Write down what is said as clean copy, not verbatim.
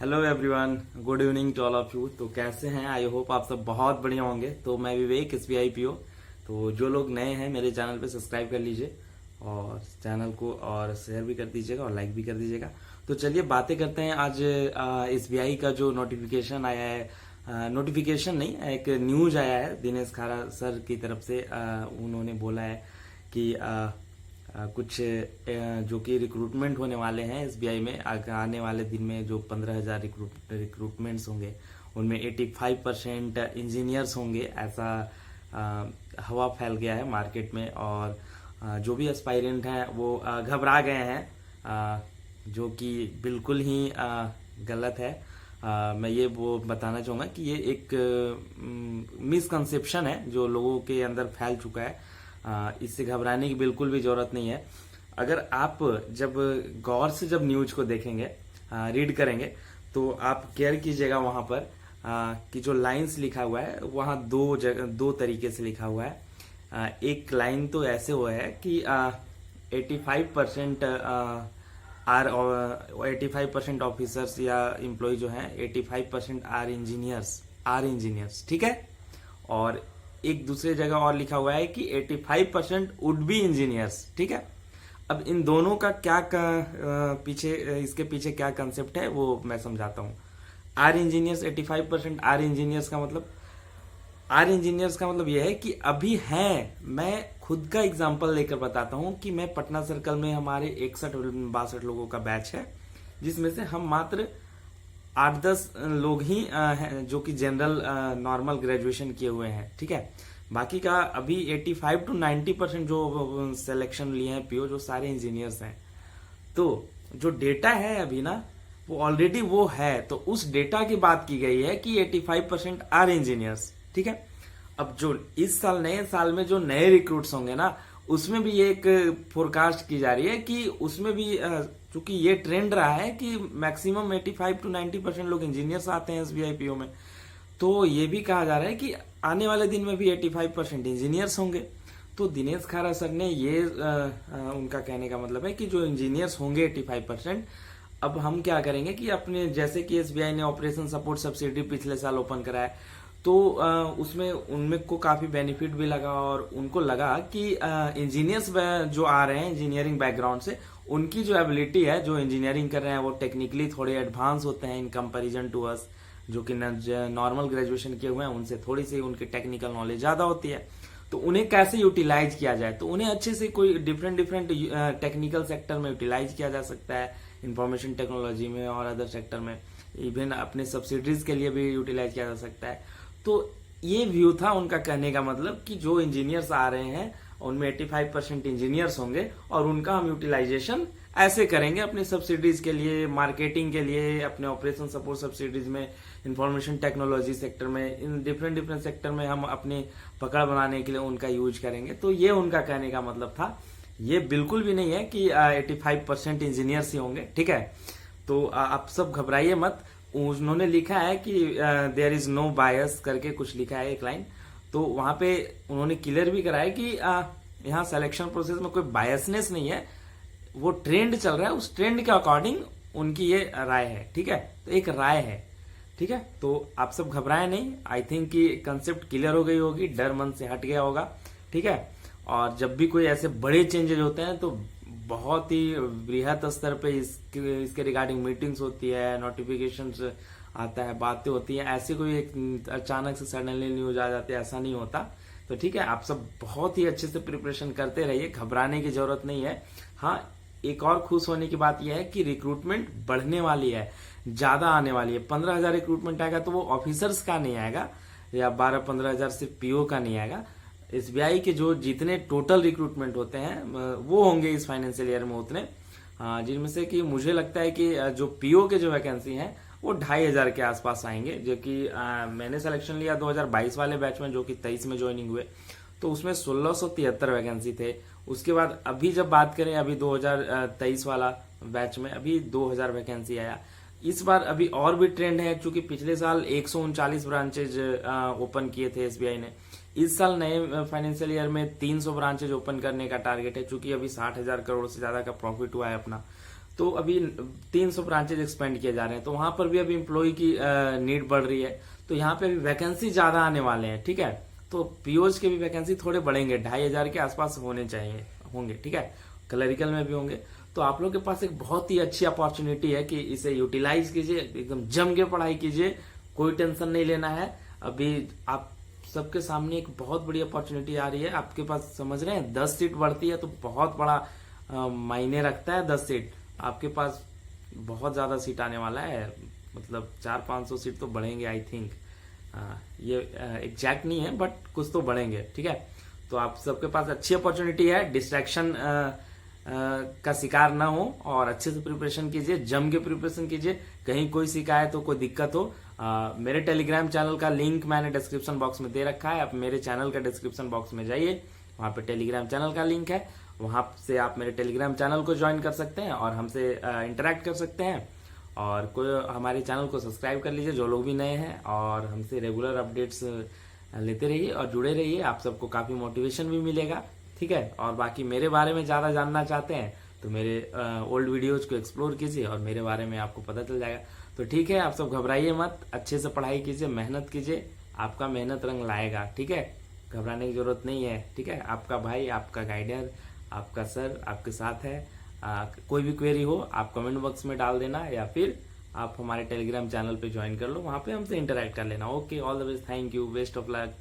Hello everyone, good evening to all of you. तो कैसे हैं? आई होप आप सब बहुत बढ़िया होंगे। तो मैं विवेक SBI PO। तो जो लोग नए हैं मेरे चैनल पे सब्सक्राइब कर लीजिए और चैनल को और शेयर भी कर दीजिएगा और लाइक भी कर दीजिएगा। तो चलिए बातें करते हैं। आज SBI का जो नोटिफिकेशन आया है, नोटिफिकेशन नहीं, एक न्यूज आया है दिनेश खारा सर की तरफ से। उन्होंने बोला है कि कुछ जो कि रिक्रूटमेंट होने वाले हैं SBI में आने वाले दिन में। जो 15,000 रिक्रूटमेंट्स होंगे उनमें 85% इंजीनियर्स होंगे, ऐसा हवा फैल गया है मार्केट में। और जो भी एस्पायरेंट हैं वो घबरा गए हैं, जो कि बिल्कुल ही गलत है। मैं ये वो बताना चाहूँगा कि ये एक मिसकंसेप्शन है जो लोगों के अंदर फैल चुका है। इससे घबराने की बिल्कुल भी जरूरत नहीं है। अगर आप जब गौर से जब न्यूज को देखेंगे, रीड करेंगे, तो आप केयर कीजिएगा वहां पर कि जो लाइंस लिखा हुआ है वहां दो तरीके से लिखा हुआ है। एक लाइन तो ऐसे हुआ है कि 85% 85% ऑफिसर्स या एम्प्लॉय जो हैं 85% आर इंजीनियर्स, ठीक है। और एक दूसरे जगह और लिखा हुआ है कि 85% वुड बी इंजीनियर्स, ठीक है। अब इन दोनों का क्या इसके पीछे क्या कंसेप्ट है वो मैं समझाता हूँ। आर इंजीनियर्स 85% आर इंजीनियर्स का मतलब यह है कि अभी हैं। मैं खुद का एग्जांपल लेकर बताता हूँ कि मैं पटना सर्कल में हमारे 61-62 लोगों का बैच है, जिसमें से हम मात्र 8-10 लोग ही हैं जो कि जनरल नॉर्मल ग्रेजुएशन किए हुए हैं, ठीक है। बाकी का अभी 85 to 90% जो सिलेक्शन लिए हैं PO, जो सारे इंजीनियर्स हैं। तो जो डेटा है अभी ना, वो ऑलरेडी वो है। तो उस डेटा की बात की गई है कि 85% आर इंजीनियर्स, ठीक है। अब जो इस साल नए साल में जो नए रिक्रूट्स होंगे ना, उसमें भी ये एक फोरकास्ट की जा रही है कि उसमें भी चूंकि ये ट्रेंड रहा है कि मैक्सिमम 85 to 90% लोग इंजीनियर्स आते हैं SBI PO में। तो ये भी कहा जा रहा है कि आने वाले दिन में भी 85% इंजीनियर्स होंगे। तो दिनेश खारा सर ने ये उनका कहने का मतलब है कि जो इंजीनियर्स होंगे 85%, अब हम क्या करेंगे कि अपने जैसे कि SBI ने ऑपरेशन सपोर्ट सब्सिडी पिछले साल ओपन करा है, तो उसमें उनमें को काफी बेनिफिट भी लगा। और उनको लगा कि इंजीनियर्स जो आ रहे हैं इंजीनियरिंग बैकग्राउंड से, उनकी जो एबिलिटी है, जो इंजीनियरिंग कर रहे हैं, वो टेक्निकली थोड़े एडवांस होते हैं इन कंपैरिजन टू अस, जो कि नॉर्मल ग्रेजुएशन किए हुए हैं। उनसे थोड़ी सी उनकी टेक्निकल नॉलेज ज्यादा होती है। तो उन्हें कैसे यूटिलाइज किया जाए, तो उन्हें अच्छे से कोई डिफरेंट टेक्निकल सेक्टर में यूटिलाइज किया जा सकता है, इंफॉर्मेशन टेक्नोलॉजी में और अदर सेक्टर में, इवन अपने सब्सिडीज के लिए भी यूटिलाइज किया जा सकता है। तो ये व्यू था उनका कहने का मतलब कि जो इंजीनियर्स आ रहे हैं उनमें 85% इंजीनियर्स होंगे और उनका हम यूटिलाइजेशन ऐसे करेंगे अपने सब्सिडीज के लिए, मार्केटिंग के लिए, अपने ऑपरेशन सपोर्ट सब्सिडीज में, इंफॉर्मेशन टेक्नोलॉजी सेक्टर में, इन डिफरेंट सेक्टर में हम अपनी पकड़ बनाने के लिए उनका यूज करेंगे। तो ये उनका कहने का मतलब था। ये बिल्कुल भी नहीं है कि 85% इंजीनियर्स ही होंगे, ठीक है। तो आप सब घबराइए मत। उन्होंने लिखा है कि देयर इज नो बायस करके कुछ लिखा है एक लाइन। तो वहां पे उन्होंने क्लियर भी कराया कि यहाँ सिलेक्शन प्रोसेस में कोई बायसनेस नहीं है, वो ट्रेंड चल रहा है, उस ट्रेंड के अकॉर्डिंग उनकी ये राय है, ठीक है। तो एक राय है, ठीक है। तो आप सब घबराए नहीं। आई थिंक कि कंसेप्ट क्लियर हो गई होगी, डर मन से हट गया होगा, ठीक है। और जब भी कोई ऐसे बड़े चेंजेस होते हैं तो बहुत ही बृहद स्तर पे इसके रिगार्डिंग मीटिंग्स होती है, नोटिफिकेशंस आता है, बातें होती हैं। ऐसे कोई एक अचानक से सडनली न्यूज आ जाती है, ऐसा नहीं होता। तो ठीक है, आप सब बहुत ही अच्छे से प्रिपरेशन करते रहिए, घबराने की जरूरत नहीं है। हाँ, एक और खुश होने की बात यह है कि रिक्रूटमेंट बढ़ने वाली है, ज्यादा आने वाली है। 15,000 रिक्रूटमेंट आएगा तो वो ऑफिसर्स का नहीं आएगा, या 12-15 हजार सिर्फ PO का नहीं आएगा। SBI के जो जितने टोटल रिक्रूटमेंट होते हैं वो होंगे इस फाइनेंशियल ईयर में उतने, जिनमें से कि मुझे लगता है कि जो PO के जो वैकेंसी हैं वो 2,500 के आसपास आएंगे। जो कि मैंने सिलेक्शन लिया 2022 वाले बैच में, जो कि 23 में ज्वाइनिंग हुए, तो उसमें 1673 वैकेंसी थे। उसके बाद अभी जब बात करें, अभी 2023 वाला बैच में अभी 2000 वैकेंसी आया। इस बार अभी और भी ट्रेंड है, क्योंकि पिछले साल 139 ब्रांचेज ओपन किए थे SBI ने। इस साल नए फाइनेंशियल ईयर में 300 ब्रांचेज ओपन करने का टारगेट है, चूंकि अभी 60,000 करोड़ से ज्यादा का प्रॉफिट हुआ है अपना। तो अभी 300 ब्रांचेज एक्सपेंड किए जा रहे हैं, तो वहां पर भी अभी एम्प्लॉय की नीड बढ़ रही है, तो यहाँ पे अभी वैकेंसी ज्यादा आने वाले हैं, ठीक है। तो पीओज के भी वैकेंसी थोड़े बढ़ेंगे, 2500 के आसपास होंगे, ठीक है। क्लरिकल में भी होंगे। तो आप लोग के पास एक बहुत ही अच्छी अपॉर्चुनिटी है कि इसे यूटिलाइज कीजिए, एकदम जम के पढ़ाई कीजिए, कोई टेंशन नहीं लेना है। अभी आप सबके सामने एक बहुत बड़ी अपॉर्चुनिटी आ रही है, आपके पास समझ रहे हैं 10 सीट बढ़ती है तो बहुत बड़ा मायने रखता है। 10 सीट आपके पास बहुत ज्यादा सीट आने वाला है, मतलब 400-500 सीट तो बढ़ेंगे आई थिंक, ये एग्जैक्ट नहीं है बट कुछ तो बढ़ेंगे, ठीक है। तो आप सबके पास अच्छी अपॉर्चुनिटी है, डिस्ट्रैक्शन का शिकार ना हो और अच्छे से प्रिपरेशन कीजिए, जम के प्रिपरेशन कीजिए। कहीं कोई शिकायत हो, कोई दिक्कत हो, मेरे टेलीग्राम चैनल का लिंक मैंने डिस्क्रिप्शन बॉक्स में दे रखा है, आप मेरे चैनल का डिस्क्रिप्शन बॉक्स में जाइए, वहां पे टेलीग्राम चैनल का लिंक है, वहां से आप मेरे टेलीग्राम चैनल को ज्वाइन कर सकते हैं और हमसे इंटरेक्ट कर सकते हैं। और कोई हमारे चैनल को सब्सक्राइब कर लीजिए जो लोग भी नए हैं, और हमसे रेगुलर अपडेट्स लेते रहिए और जुड़े रहिए, आप सबको काफी मोटिवेशन भी मिलेगा, ठीक है। और बाकी मेरे बारे में ज्यादा जानना चाहते हैं तो मेरे ओल्ड वीडियोज को एक्सप्लोर कीजिए और मेरे बारे में आपको पता चल जाएगा। तो ठीक है, आप सब घबराइए मत, अच्छे से पढ़ाई कीजिए, मेहनत कीजिए, आपका मेहनत रंग लाएगा, ठीक है। घबराने की जरूरत नहीं है, ठीक है। आपका भाई, आपका गाइडर, आपका सर आपके साथ है। कोई भी क्वेरी हो आप कमेंट बॉक्स में डाल देना, या फिर आप हमारे टेलीग्राम चैनल पे ज्वाइन कर लो, वहां पे हमसे इंटरेक्ट कर लेना। Okay, all the best, thank you, best of luck.